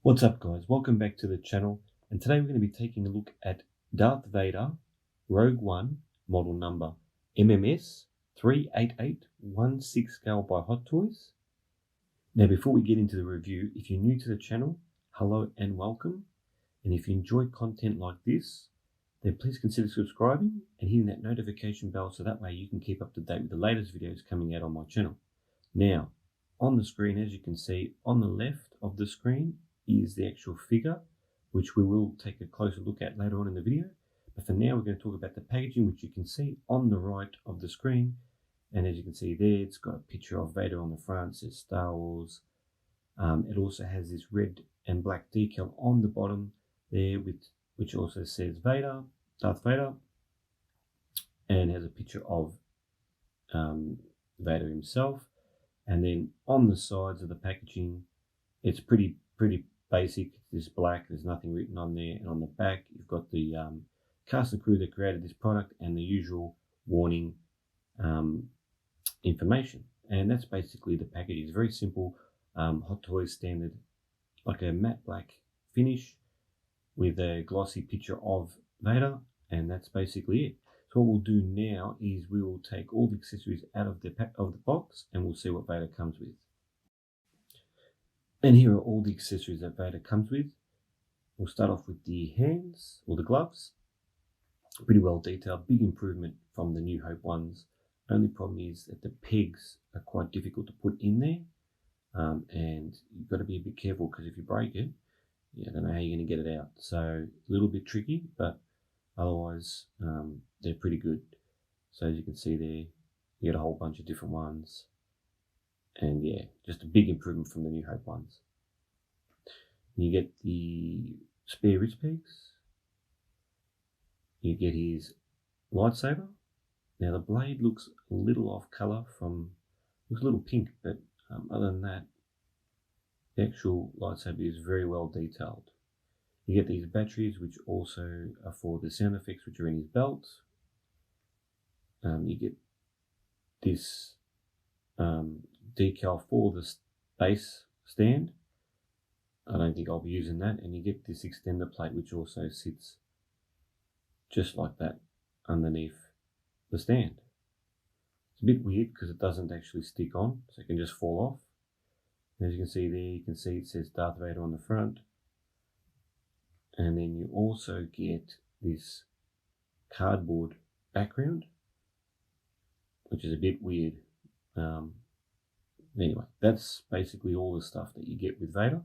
What's up, guys? Welcome back to the channel, and today we're going to be taking a look at Darth Vader Rogue One model number MMS388 1/6 scale by Hot Toys. Now, before we get into the review, if you're new to the channel, hello and welcome. And if you enjoy content like this, then please consider subscribing and hitting that notification bell so that way you can keep up to date with the latest videos coming out on my channel. Now, on the screen, as you can see, on the left of the screen is the actual figure, which we will take a closer look at later on in the video. But for now, we're going to talk about the packaging, which you can see on the right of the screen. And as you can see there, it's got a picture of Vader on the front, it says Star Wars. It also has this red and black decal on the bottom there, which also says Vader, Darth Vader, and has a picture of Vader himself. And then on the sides of the packaging, it's pretty basic. It's just black, there's nothing written on there. And on the back, you've got the cast and crew that created this product and the usual warning information. And that's basically the packaging. It's very simple, Hot Toys standard, like a matte black finish with a glossy picture of Vader, and that's basically it. So what we'll do now is we will take all the accessories out of the box, and we'll see what Vader comes with. And here are all the accessories that Vader comes with. We'll start off with the hands, or the gloves. Pretty well detailed, big improvement from the New Hope ones. Only problem is that the pegs are quite difficult to put in there. And you've got to be a bit careful, because if you break it, I don't know how you're going to get it out. So a little bit tricky, but otherwise they're pretty good. So as you can see there, you get a whole bunch of different ones. And yeah, just a big improvement from the New Hope ones. You get the spare wrist pegs. You get his lightsaber. Now the blade looks a little off color looks a little pink, but other than that, the actual lightsaber is very well detailed. You get these batteries, which also are for the sound effects, which are in his belt. You get this decal for the base stand. I don't think I'll be using that. And you get this extender plate, which also sits just like that underneath the stand. It's a bit weird because it doesn't actually stick on, so it can just fall off. As you can see there, you can see it says Darth Vader on the front. And then you also get this cardboard background, which is a bit weird. Anyway, that's basically all the stuff that you get with Vader.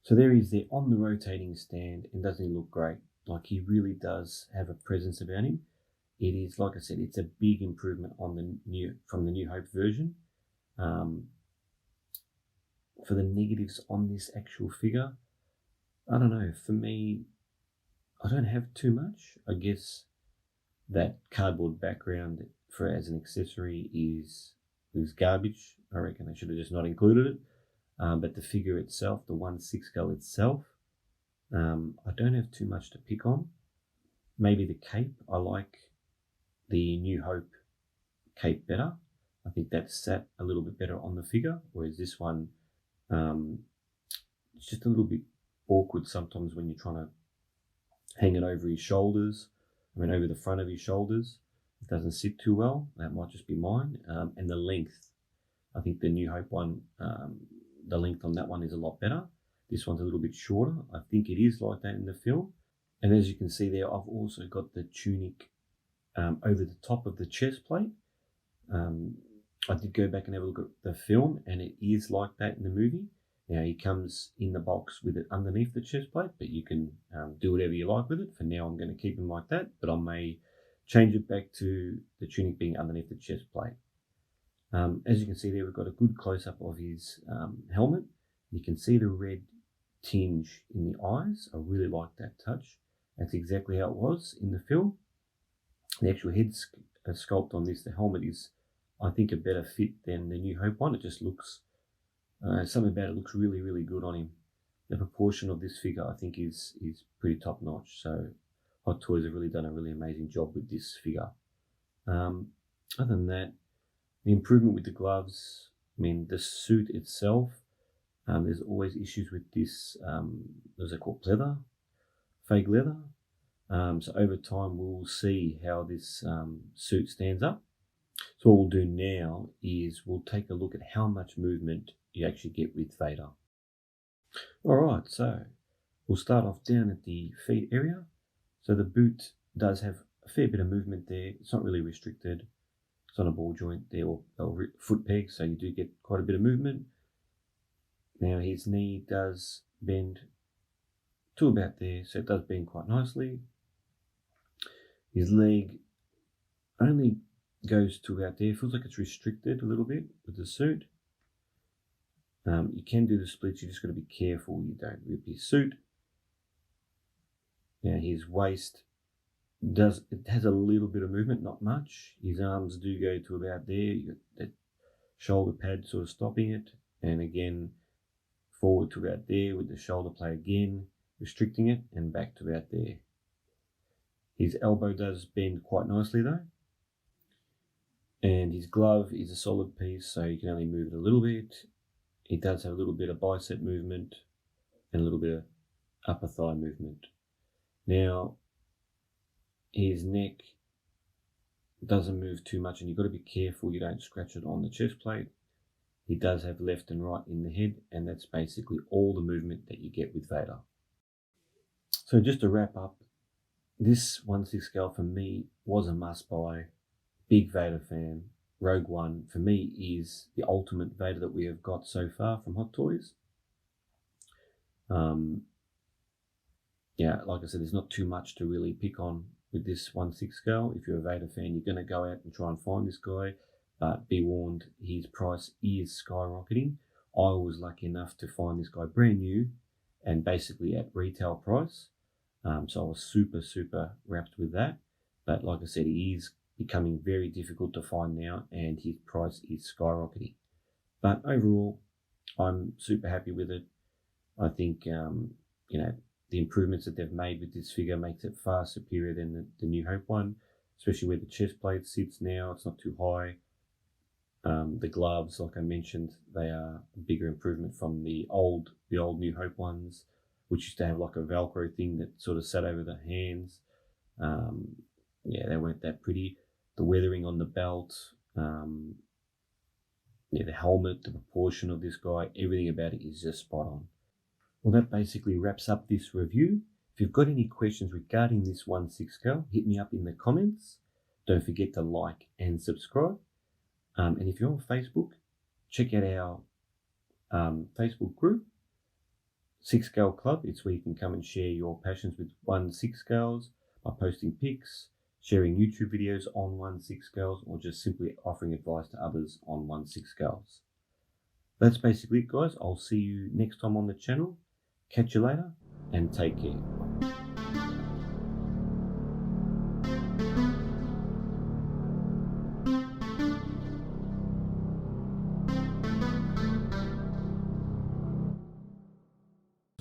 So there he is there on the rotating stand, and doesn't he look great? Like, he really does have a presence about him. It is, like I said, it's a big improvement on from the New Hope version. For the negatives on this actual figure, I don't know, for me, I don't have too much. I guess that cardboard background as an accessory is garbage. I reckon they should have just not included it. But the figure itself, the 1/6 scale itself, I don't have too much to pick on. Maybe the cape. I like the New Hope cape better. I think that sat a little bit better on the figure, whereas this one, it's just a little bit awkward sometimes when you're trying to hang it over his shoulders. Over the front of his shoulders. It doesn't sit too well. That might just be mine. And the length. I think the New Hope one, the length on that one is a lot better. This one's a little bit shorter. I think it is like that in the film. And as you can see there, I've also got the tunic over the top of the chest plate. I did go back and have a look at the film, and it is like that in the movie. Now, he comes in the box with it underneath the chest plate, but you can do whatever you like with it. For now, I'm going to keep him like that, but I may change it back to the tunic being underneath the chest plate. As you can see there, we've got a good close-up of his helmet. You can see the red tinge in the eyes. I really like that touch. That's exactly how it was in the film. The actual head sculpt on this, the helmet, is, I think, a better fit than the New Hope one. It just looks, something about it looks really, really good on him. The proportion of this figure, I think, is pretty top-notch. So Hot Toys have really done a really amazing job with this figure. Other than that, the improvement with the gloves, the suit itself, There's always issues with this, what's it called, leather, fake leather. So over time, we'll see how this suit stands up. So what we'll do now is we'll take a look at how much movement you actually get with Vader. All right, so we'll start off down at the feet area. So the boot does have a fair bit of movement there. It's not really restricted. It's on a ball joint there or foot peg, so you do get quite a bit of movement. Now his knee does bend to about there, so it does bend quite nicely. His leg only goes to about there. Feels like it's restricted a little bit with the suit. You can do the splits, you just got to be careful you don't rip his suit. Now his waist has a little bit of movement, not much. His arms do go to about there. You got that shoulder pad sort of stopping it, and again forward to about there with the shoulder play again, restricting it, and back to about there. His elbow does bend quite nicely though. And his glove is a solid piece, so you can only move it a little bit. It does have a little bit of bicep movement and a little bit of upper thigh movement. Now, his neck doesn't move too much, and you've got to be careful you don't scratch it on the chest plate. He does have left and right in the head, and that's basically all the movement that you get with Vader. So just to wrap up, this 1/6 scale for me was a must-buy. Big Vader fan. Rogue One for me is the ultimate Vader that we have got so far from Hot Toys. Yeah, like I said, there's not too much to really pick on with this 1/6 scale. If you're a Vader fan, you're going to go out and try and find this guy, but be warned, his price is skyrocketing. I was lucky enough to find this guy brand new and basically at retail price. So I was super wrapped with that. But like I said, he is becoming very difficult to find now, and his price is skyrocketing. But overall, I'm super happy with it. I think the improvements that they've made with this figure makes it far superior than the New Hope one, especially where the chest plate sits now. It's not too high. The gloves, like I mentioned, they are a bigger improvement from the old New Hope ones, which used to have like a Velcro thing that sort of sat over the hands. They weren't that pretty. The weathering on the belt, the helmet, the proportion of this guy, everything about it is just spot on. Well, that basically wraps up this review. If you've got any questions regarding this 1/6 scale, hit me up in the comments. Don't forget to like and subscribe. And if you're on Facebook, check out our Facebook group, 6 Scale Club. It's where you can come and share your passions with 1/6 scales by posting pics, sharing YouTube videos on 1/6 scales, or just simply offering advice to others on 1/6 scales. That's basically it, guys. I'll see you next time on the channel. Catch you later, and take care.